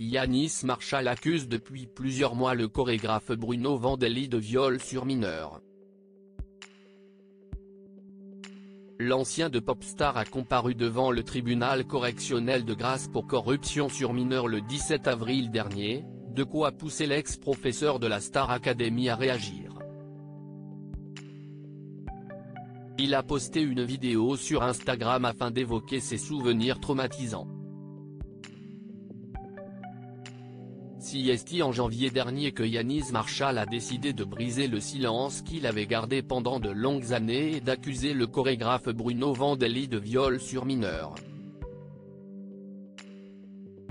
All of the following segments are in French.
Yanis Marshall accuse depuis plusieurs mois le chorégraphe Bruno Vandelli de viol sur mineur. L'ancien de Popstar a comparu devant le tribunal correctionnel de Grasse pour corruption sur mineur le 17 avril dernier, de quoi pousser l'ex-professeur de la Star Academy à réagir. Il a posté une vidéo sur Instagram afin d'évoquer ses souvenirs traumatisants. Si est en janvier dernier que Yanis Marshall a décidé de briser le silence qu'il avait gardé pendant de longues années et d'accuser le chorégraphe Bruno Vandelli de viol sur mineur.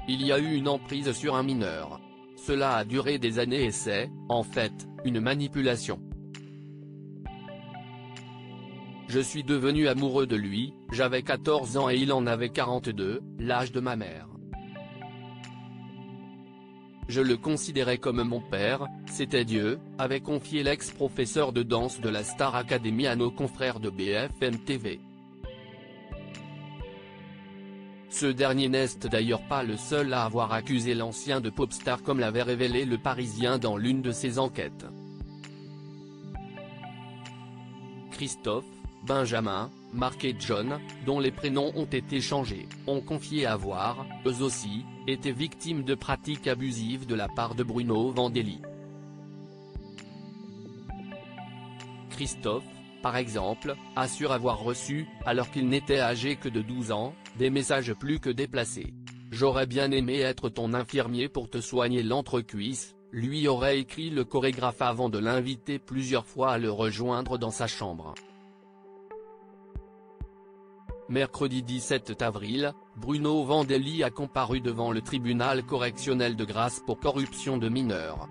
Il y a eu une emprise sur un mineur. Cela a duré des années et c'est, en fait, une manipulation. Je suis devenu amoureux de lui, j'avais 14 ans et il en avait 42, l'âge de ma mère. Je le considérais comme mon père, c'était Dieu, avait confié l'ex-professeur de danse de la Star Academy à nos confrères de BFM TV. Ce dernier n'est d'ailleurs pas le seul à avoir accusé l'ancien de Popstar comme l'avait révélé Le Parisien dans l'une de ses enquêtes. Christophe, Benjamin, Marc et John, dont les prénoms ont été changés, ont confié avoir, eux aussi, été victimes de pratiques abusives de la part de Bruno Vandelli. Christophe, par exemple, assure avoir reçu, alors qu'il n'était âgé que de 12 ans, des messages plus que déplacés. « J'aurais bien aimé être ton infirmier pour te soigner l'entrecuisse », lui aurait écrit le chorégraphe avant de l'inviter plusieurs fois à le rejoindre dans sa chambre. Mercredi 17 avril, Bruno Vandelli a comparu devant le tribunal correctionnel de Grasse pour corruption de mineurs.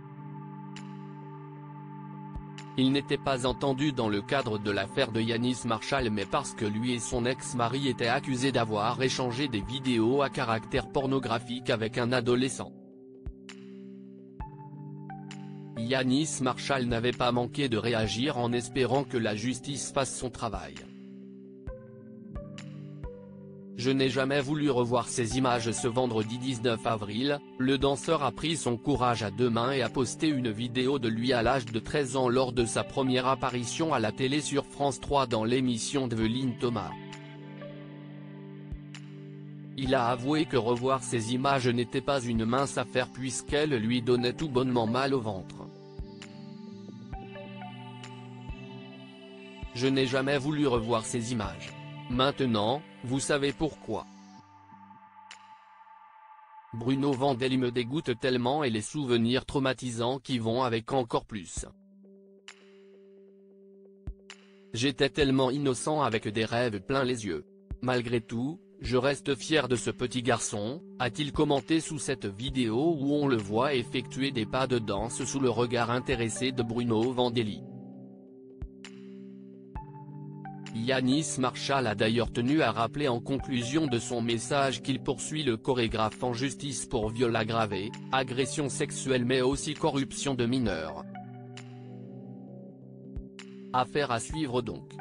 Il n'était pas entendu dans le cadre de l'affaire de Yanis Marshall mais parce que lui et son ex-mari étaient accusés d'avoir échangé des vidéos à caractère pornographique avec un adolescent. Yanis Marshall n'avait pas manqué de réagir en espérant que la justice fasse son travail. Je n'ai jamais voulu revoir ces images. Ce vendredi 19 avril, le danseur a pris son courage à deux mains et a posté une vidéo de lui à l'âge de 13 ans lors de sa première apparition à la télé sur France 3 dans l'émission d'Evelyne Thomas. Il a avoué que revoir ces images n'était pas une mince affaire puisqu'elles lui donnaient tout bonnement mal au ventre. Je n'ai jamais voulu revoir ces images. Maintenant, vous savez pourquoi. Bruno Vandelli me dégoûte tellement et les souvenirs traumatisants qui vont avec encore plus. J'étais tellement innocent avec des rêves plein les yeux. Malgré tout, je reste fier de ce petit garçon, a-t-il commenté sous cette vidéo où on le voit effectuer des pas de danse sous le regard intéressé de Bruno Vandelli. Yanis Marshall a d'ailleurs tenu à rappeler en conclusion de son message qu'il poursuit le chorégraphe en justice pour viol aggravé, agression sexuelle mais aussi corruption de mineurs. Affaire à suivre donc.